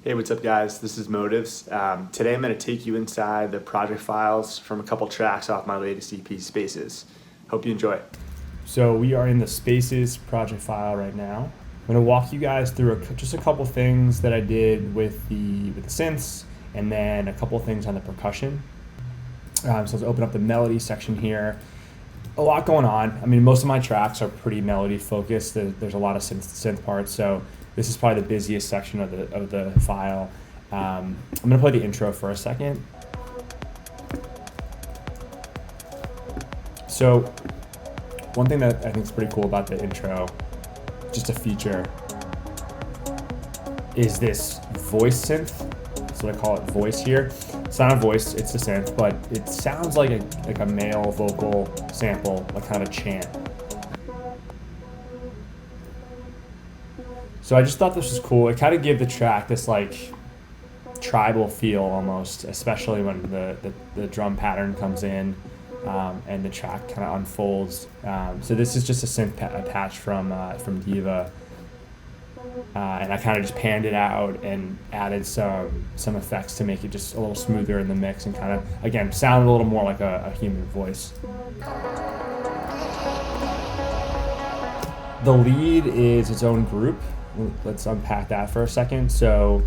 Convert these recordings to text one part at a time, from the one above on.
Hey, what's up guys? This is Motives. Today I'm going to take you inside the project files from a couple tracks off my latest EP, Spaces. Hope you enjoy it. So we are in the Spaces project file right now. I'm going to walk you guys through just a couple things that I did with the synths, and then a couple things on the percussion. So let's open up the melody section here. A lot going on. I mean, most of my tracks are pretty melody focused. There's a lot of synth parts, so this is probably the busiest section of the file. I'm gonna play the intro for a second. So one thing that I think is pretty cool about the intro, just a feature, is this voice synth. That's what I call it, voice here. It's not a voice, it's a synth, but it sounds like a male vocal sample, like kind of a chant. So I just thought this was cool. It kind of gave the track this like tribal feel almost, especially when the drum pattern comes in and the track kind of unfolds. So this is just a synth patch from Diva. And I kind of just panned it out and added some effects to make it just a little smoother in the mix and kind of, again, sound a little more like a human voice. The lead is its own group. Let's unpack that for a second. So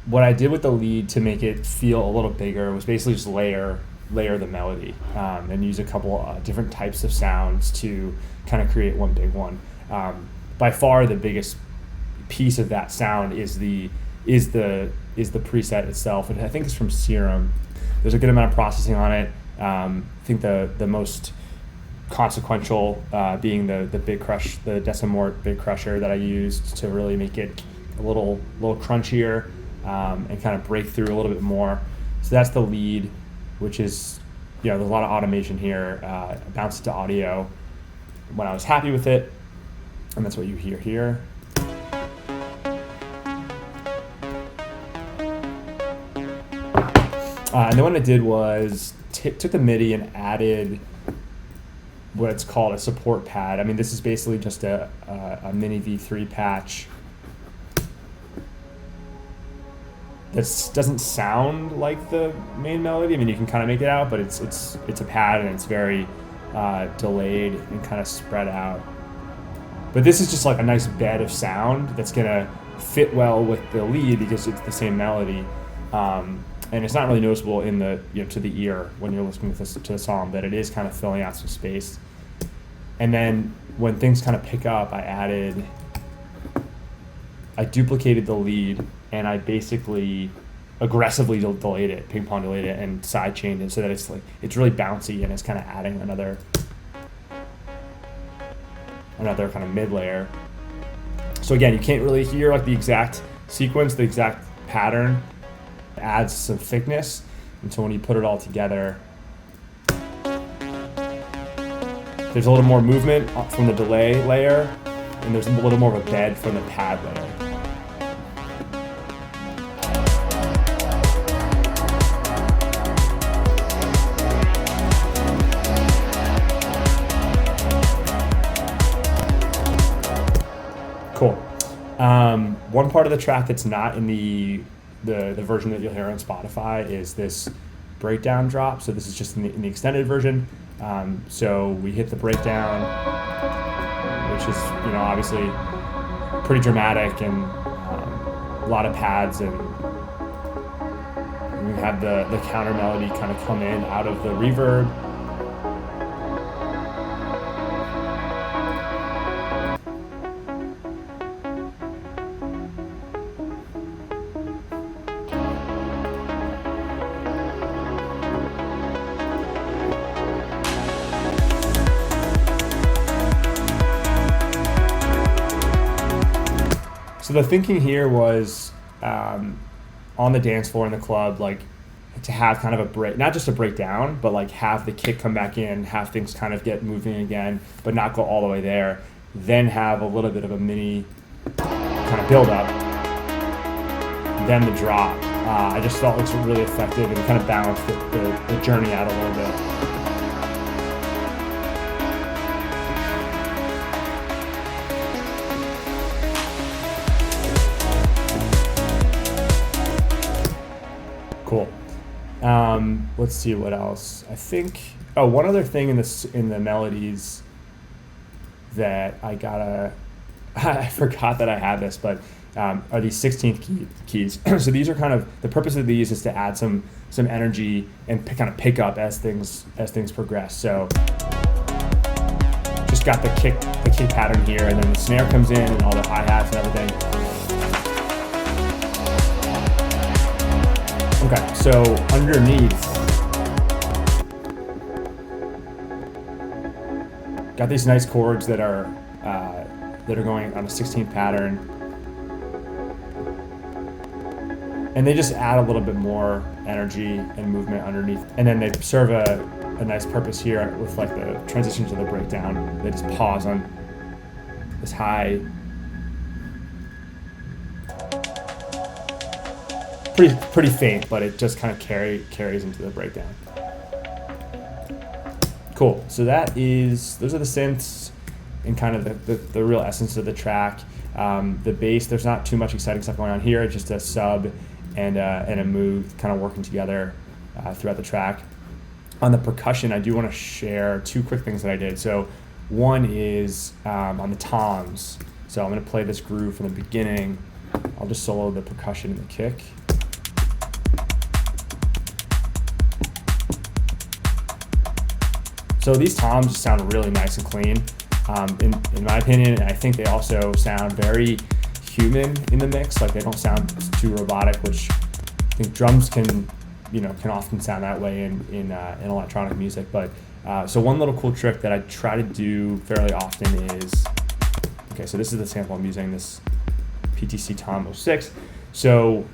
what I did with the lead to make it feel a little bigger was basically just layer the melody and use a couple different types of sounds to kind of create one big one. By far the biggest piece of that sound is the preset itself, and I think it's from Serum. There's a good amount of processing on it. I think the most consequential being the Big Crush, the Decimort Big Crusher that I used to really make it a little crunchier and kind of break through a little bit more. So that's the lead, which is, there's a lot of automation here. I bounced it to audio when I was happy with it. And that's what you hear here. And then what I did was took the MIDI and added what's called a support pad. I mean, this is basically just a mini V3 patch that doesn't sound like the main melody. I mean, you can kind of make it out, but it's a pad and it's very delayed and kind of spread out. But this is just like a nice bed of sound that's gonna fit well with the lead because it's the same melody, and it's not really noticeable in the to the ear when you're listening to the song, but it is kind of filling out some space. And then when things kind of pick up, I duplicated the lead and I basically aggressively delayed it, ping pong delayed it, and side chained it so that it's really bouncy and it's kind of adding another kind of mid layer. So again, you can't really hear like the exact sequence, the exact pattern. It adds some thickness, and so when you put it all together, there's a little more movement from the delay layer, and there's a little more of a bed from the pad layer. Cool. One part of the track that's not in the version that you'll hear on Spotify is this breakdown drop. So this is just in the extended version. So we hit the breakdown, which is obviously pretty dramatic and a lot of pads, and we have the counter melody kind of come in out of the reverb. So the thinking here was on the dance floor in the club, like to have kind of a break, not just a breakdown, but like have the kick come back in, have things kind of get moving again, but not go all the way there. Then have a little bit of a mini kind of build up, then the drop. I just felt it was really effective and kind of balanced the journey out a little bit. Let's see what else. I think. Oh, one other thing in the melodies that I gotta. I forgot that I had this, but are these 16th keys. So these are kind of the purpose of these is to add some energy and kind of pick up as things progress. So just got the kick pattern here, and then the snare comes in and all the hi-hats and everything. Okay, so underneath, got these nice chords that are going on a 16th pattern, and they just add a little bit more energy and movement underneath, and then they serve a nice purpose here with like the transition to the breakdown. They just pause on this high, pretty faint, but it just kind of carries into the breakdown. Cool. So those are the synths and kind of the real essence of the track. The bass, there's not too much exciting stuff going on here. It's just a sub and a move kind of working together throughout the track. On the percussion, I do want to share two quick things that I did. So one is on the toms. So I'm going to play this groove from the beginning. I'll just solo the percussion and the kick. So these toms just sound really nice and clean, in my opinion, and I think they also sound very human in the mix. Like they don't sound too robotic, which I think drums can often sound that way in electronic music. But so one little cool trick that I try to do fairly often is, okay, so this is the sample I'm using, this PTC Tom 06. So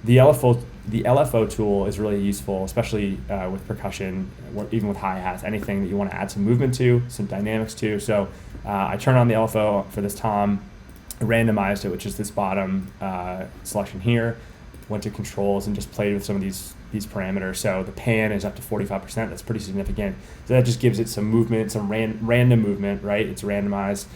the LFO tool is really useful, especially with percussion, or even with hi-hats, anything that you want to add some movement to, some dynamics to. So I turned on the LFO for this tom, randomized it, which is this bottom selection here, went to controls and just played with some of these parameters. So the pan is up to 45%. That's pretty significant. So that just gives it some movement, some random movement, right? It's randomized.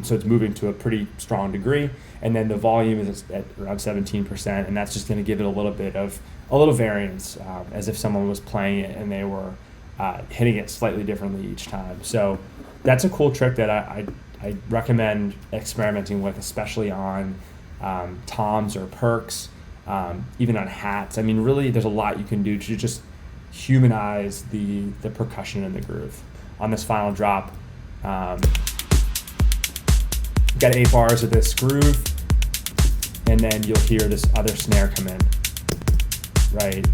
So it's moving to a pretty strong degree, and then the volume is at around 17%, and that's just going to give it a little variance, as if someone was playing it and they were hitting it slightly differently each time. So that's a cool trick that I recommend experimenting with, especially on toms or perks, even on hats. I mean, really, there's a lot you can do to just humanize the percussion in the groove. On this final drop, got 8 bars of this groove, and then you'll hear this other snare come in, right?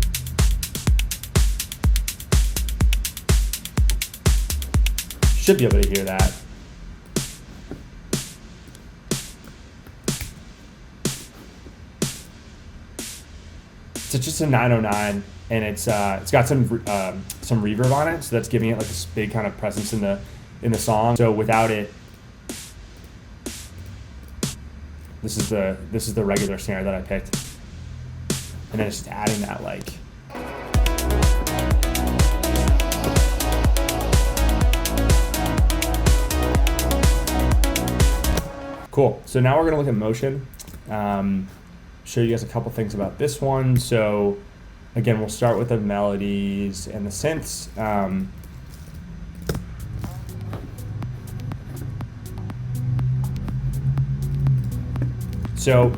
Should be able to hear that. So it's just a 909, and it's got some reverb on it, so that's giving it like this big kind of presence in the song. So without it, this is the regular snare that I picked, and then it's just adding that like. Cool. So now we're gonna look at motion. Show you guys a couple things about this one. So again, we'll start with the melodies and the synths. So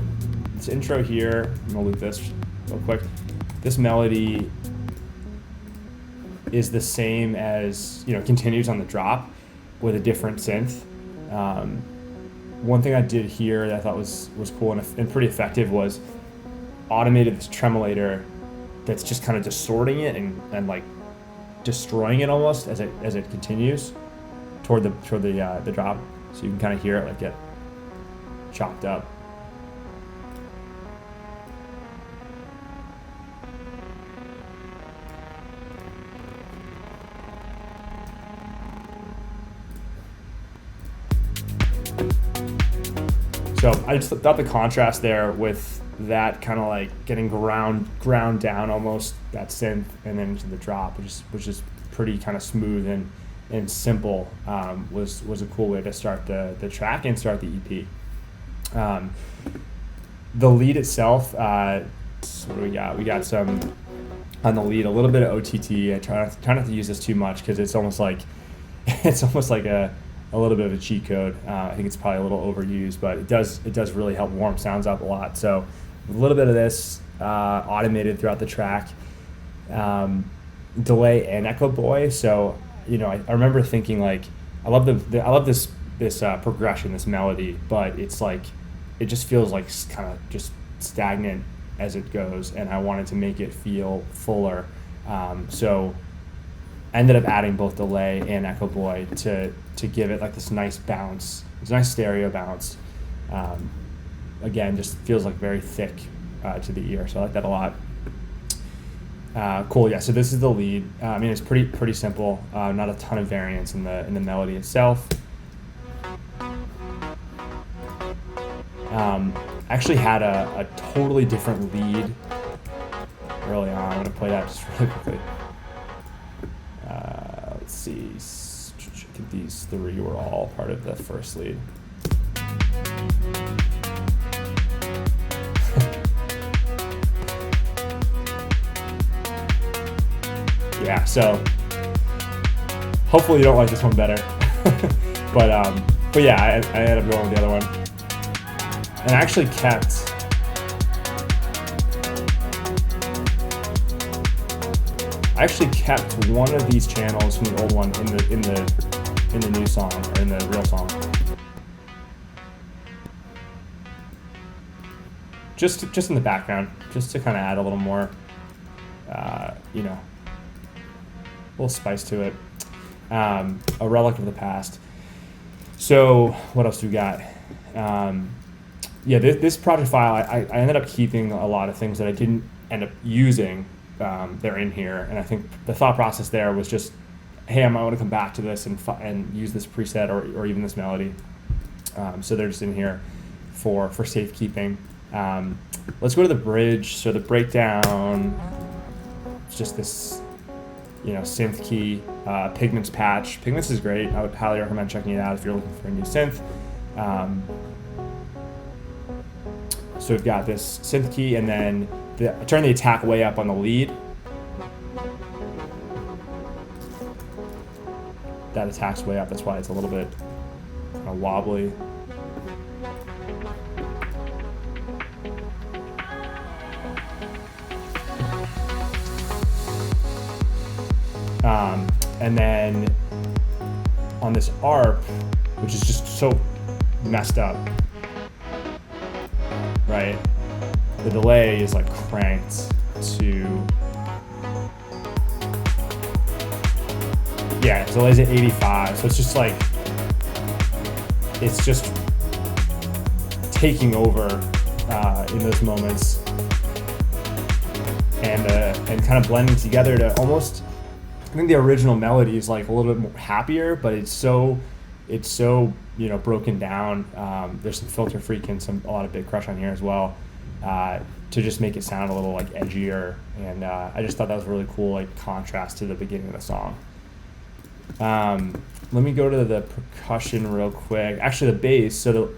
this intro here, I'm gonna loop this real quick. This melody is the same as, continues on the drop with a different synth. One thing I did here that I thought was cool and pretty effective was automated this tremolator that's just kind of distorting it and like destroying it almost as it continues toward the drop. So you can kind of hear it like get chopped up. So I just thought the contrast there with that kind of like getting ground down almost, that synth, and then into the drop, which is pretty kind of smooth and simple, was a cool way to start the track and start the EP. The lead itself, what do we got? We got some on the lead, a little bit of OTT. I try not to use this too much because it's almost like a little bit of a cheat code. I think it's probably a little overused, but it does really help warm sounds up a lot. So a little bit of this automated throughout the track. Delay and echo boy. So I remember thinking like I love this progression, this melody, but it's like it just feels like kind of just stagnant as it goes, and I wanted to make it feel fuller. So I ended up adding both delay and echo boy to give it like this nice bounce, this nice stereo bounce. Again, just feels like very thick to the ear, so I like that a lot. Cool, yeah. So this is the lead. I mean, it's pretty simple. Not a ton of variance in the melody itself. Actually had a totally different lead early on. I'm gonna play that just really quickly. Let's see. I think these three were all part of the first lead. Yeah, so hopefully you don't like this one better. but yeah, I ended up going with the other one. And I actually kept one of these channels from the old one in the new song, or in the real song. Just in the background, just to kind of add a little more a little spice to it. A relic of the past. So what else do we got? This project file, I ended up keeping a lot of things that I didn't end up using. They're in here, and I think the thought process there was just, hey, I might want to come back to this and use this preset or even this melody. So they're just in here for safekeeping. Let's go to the bridge. So the breakdown, it's just this, synth key, Pigments patch. Pigments is great. I would highly recommend checking it out if you're looking for a new synth. So we've got this synth key, and then I turn the attack way up on the lead. That attack's way up, that's why it's a little bit wobbly. And then on this ARP, which is just so messed up, right? The delay is like cranked to, the delay's at 85. So it's just like, it's just taking over in those moments, and kind of blending together to almost, I think the original melody is like a little bit more happier, but it's so broken down. There's some Filter Freak and a lot of Big Crush on here as well, to just make it sound a little like edgier. And I just thought that was a really cool like contrast to the beginning of the song. Let me go to the percussion real quick. Actually, the bass. So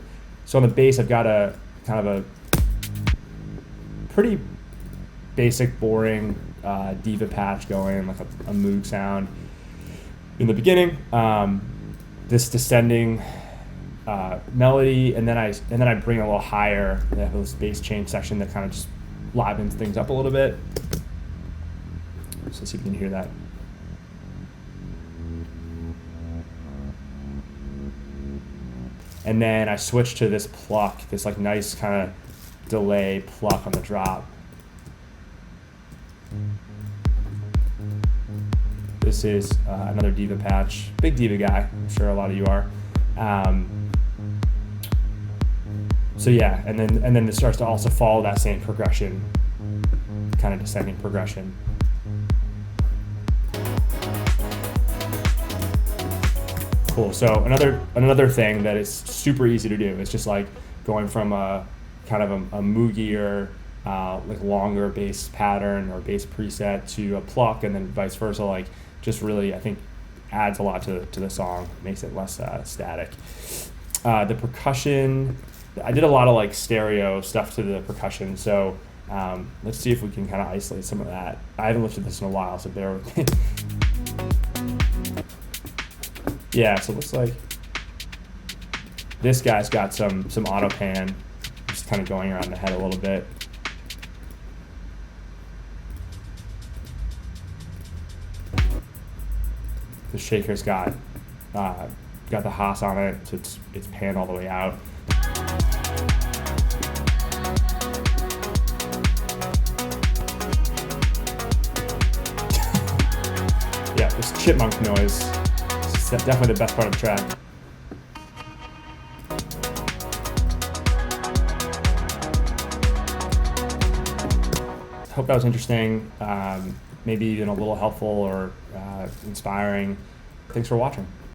on the bass, I've got a kind of a pretty basic, boring diva patch going, like a Moog sound in the beginning. This descending melody, and then I bring it a little higher. I have this bass change section that kind of just livens things up a little bit. So let's see if you can hear that. And then I switch to this pluck, this like nice kind of delay pluck on the drop. This is another diva patch. Big diva guy, I'm sure a lot of you are. So yeah, and then it starts to also follow that same progression, kind of descending progression. Cool. So another thing that is super easy to do is just like going from a kind of a moogier, like longer bass pattern or bass preset to a pluck, and then vice versa. Like just really, I think, adds a lot to the song, makes it less static. The percussion, I did a lot of like stereo stuff to the percussion. So Let's see if we can kind of isolate some of that. I haven't looked at this in a while, so bear with me. Yeah, so it looks like this guy's got some auto pan, just kind of going around the head a little bit. The shaker's got the Haas on it, so it's panned all the way out. Yeah, this chipmunk noise is definitely the best part of the track. Hope that was interesting, maybe even a little helpful or inspiring. Thanks for watching.